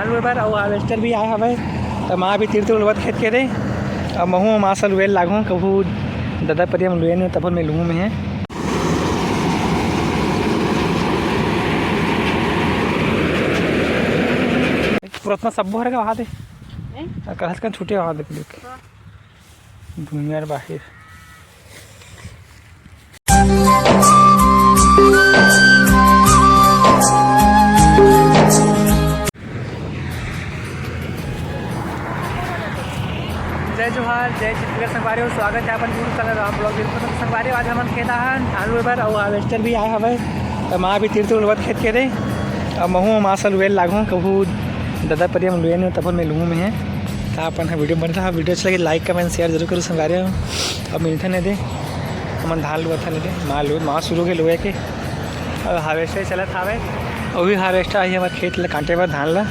धान लुए बर अउ हारवेस्टर भी आए हवे त माँ भी तीर लुवत खेत के रे अब महू माँ सा लुए लागू कभू दादा परिया में लुए नहीं तब मैं लूँ में है पुरतना सब्बो हर वहाँ दे कहस का छुटे वहाँ दे दुनिया बाहर जय जोहार जय छत्तीसगढ़ संगवारी हो स्वागत है अपन यूट्यूब चैनल राम ब्लॉग संगवारी आज हमन खेता हन धान लुए बर अउ हारवेस्टर भी आए हवे त माँ भी तीर लुवत खेत के रे अब महू माँ सा लुए लागू कभू दादा परिया में लुए नहीं तब मैं लूँ में है तो अपन वीडियो बन रहा वीडियो अच्छा लगे लाइक कमेंट शेयर जरूर करो संगवारी अब मिलते नहीं दे हमन धान लुआ था ले माँ शुरू के लुए के और हारवेस्टर चलत हवे और भी हारवेस्टर आई हमारे खेत ला कांटे बर धान ला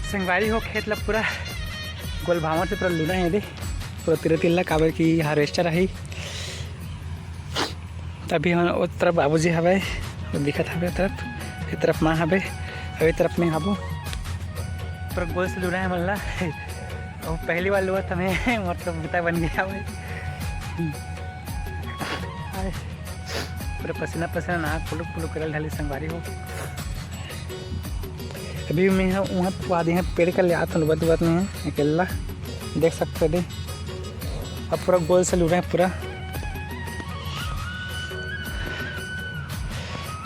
संगवारी हो खेत ला पूरा गोल भावर से पूरा लुना है दे पूरा तिरतिल्ला काबर की हारवेस्टर रही तभी हम उस तरफ बाबूजी हवे दिखत हवे तरफ माँ हवे अभी तरफ में हाबू पूरा गोल से लुना है मन ला और पहली बार लुआ तमें मतलब बुता बन गया भाई पूरा पसीना पसीना नाक पुलुक पुलुक करल ढाली संगवारी हो अभी मैं वहाँ आदि हैं पेड़ का ले आता हूँ बात में है अकेला देख सकते थे अब पूरा गोल से लुट रहे हैं पूरा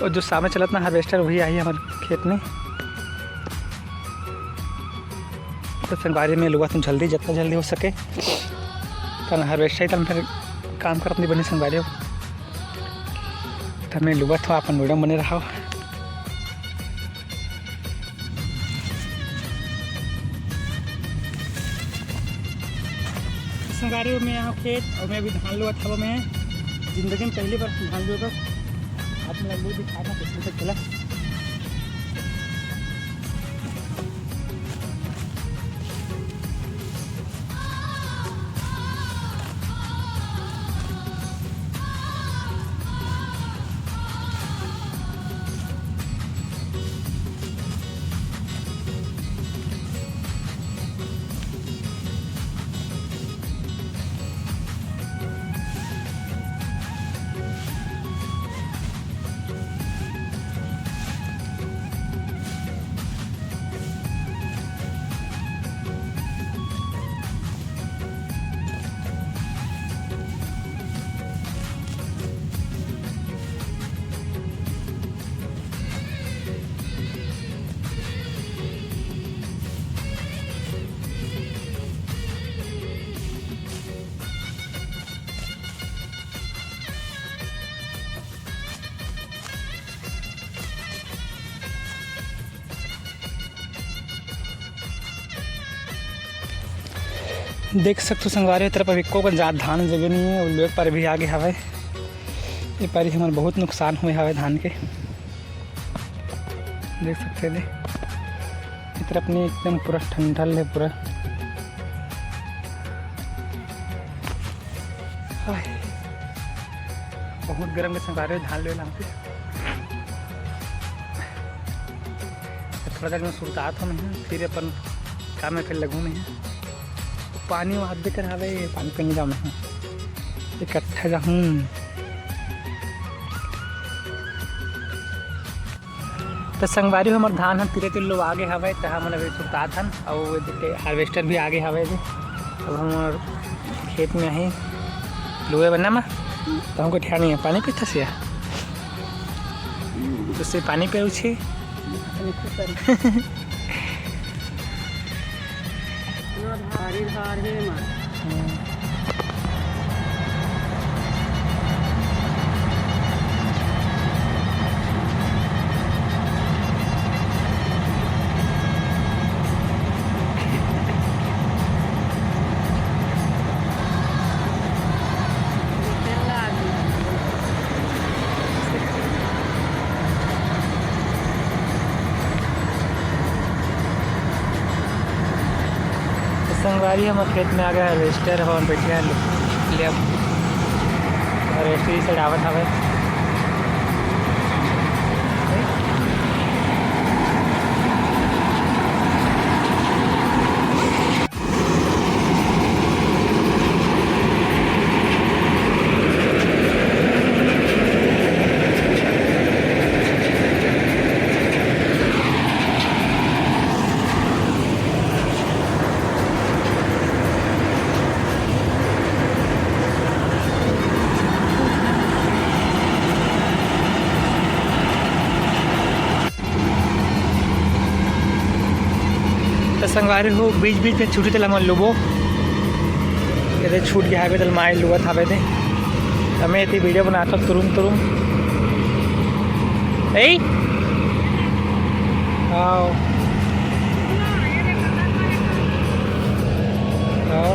और जो सामने चला था हार्वेस्टर वही आई है हमारे खेत में तो संगवारी में लुआ तुम जल्दी जितना जल्दी हो सके तो हार्वेस्टर ही तो फिर काम करत नहीं बनी संगवारी हो तो मैं लुआ था अपन वीडियो बने रहा हो संगवारी में यहाँ खेत और मैं अभी धान लुआ था मैं ज़िंदगी में पहली बार धान लुआ आप मेरा लू दिखाना किसने तक चला देख सकते संगवारी तरफ अभी को धान जगह नहीं है। उल्लेख पर भी आगे हवे ये पर हमारे बहुत नुकसान हुए हवे धान के देख सकते हैं। इस तरफ नहीं एकदम पूरा ठंडल है पूरा बहुत गर्म के संगवारी धान ले पे थोड़ा देर में सुरतात हम फिर अपन काम में फिर लगू में है पानी हाथ भी कर हवे पानी पीने जाऊँ मैं इकट्ठा जाऊँ तो संगवारी हमारे धान हम तीरे तीर लोग आगे हवे तो हम अभी सुरतात हन और हार्वेस्टर भी आगे हवे अब हमारे खेत में है लुए बना में तो हमको ठहर नहीं है पानी पीता से उससे पानी पे उछे संगवारी हम खेत में आ गए हार्वेस्टर हम बैठे हैं ले अब हार्वेस्टर से डावत हवे तो संगवारी हो बीच बीच में छुट्टी तल हमारे लोबो ये छूट के हावे तल माए लुआ था थे हमें इतनी वीडियो बनाता तुरुम तुरुम ए आओ आओ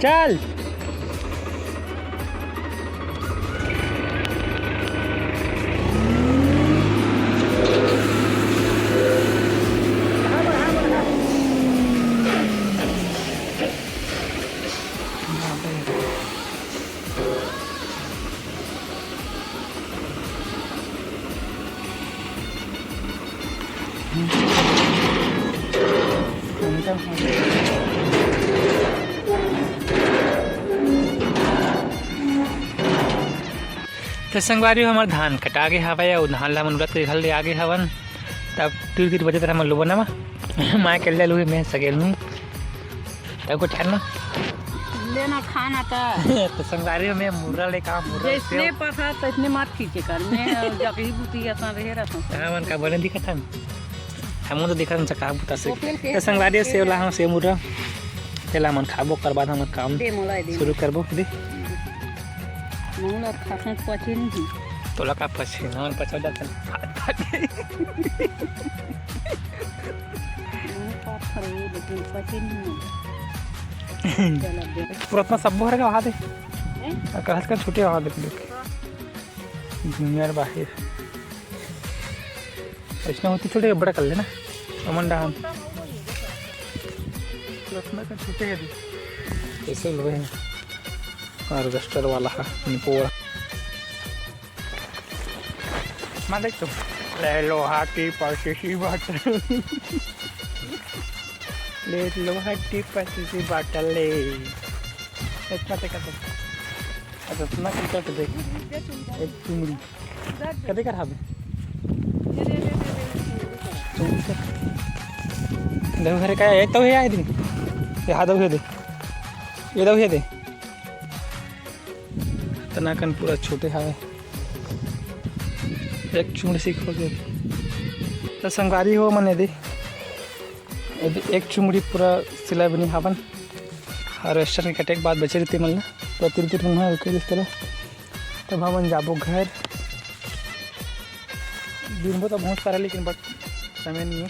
चल तो संगवारी हमारे धान कटा गए हवा और धान ला मनूरत के घर ले आगे हवन तब तीर तीर बजे तरह हम लोग ना माँ के ले लूँ मैं सगेल हूँ तब को ठहरना लेना खाना तो संगवारी में मुर्रा ले काम मुर्रा जैसे पसा तैसने मार खींचे कर मैं जकही बुती ऐसा रहे रहता हां मन का बने दिखा था हम तो दिखा था का बुता से तो संगवारी से ला हम से मुर्रा चला मन खाबो कर बाद हम काम शुरू करबो दे मुला खासन पछे नहीं तोला का पछे मन पछा जाता पुरातना सब भर का वहाँ दे कहत का छुट्टी वहाँ दे दुनिया बाहर ऐसा होती छोटे बड़ा कर लेना अमन डाम पुरातना का छुट्टी है ऐसे लोग हैं हार्वेस्टर वाला है निपोड़ा मैं देख तो ले लो हाथी पासी बाटल ले लो हाथी पासी बाटल ले इतना तक तो अच्छा सुना कितना तो देख एक चुमड़ी कदे कर हाबे देखो घरे का ये तो है आई दिन ये हाथ दे ये दो दे तनाकन पूरा छोटे हावे एक चुमड़ी सीखो के तो संगवारी हो मने दे एक चुमड़ी पूरा सिलाई बनी हावन हार्वेस्टर के कटे के बाद बचे रहते मन पूरा तिर मन रुके इस तरह तब हमन जाबो घर। दिन तो बहुत सारा लेकिन बट समय नहीं है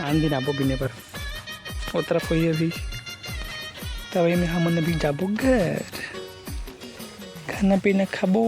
आन दिन आबो बिने पर वो तरफ हुई अभी तब में हमन अभी जाबो घर खाना पीना खाबो।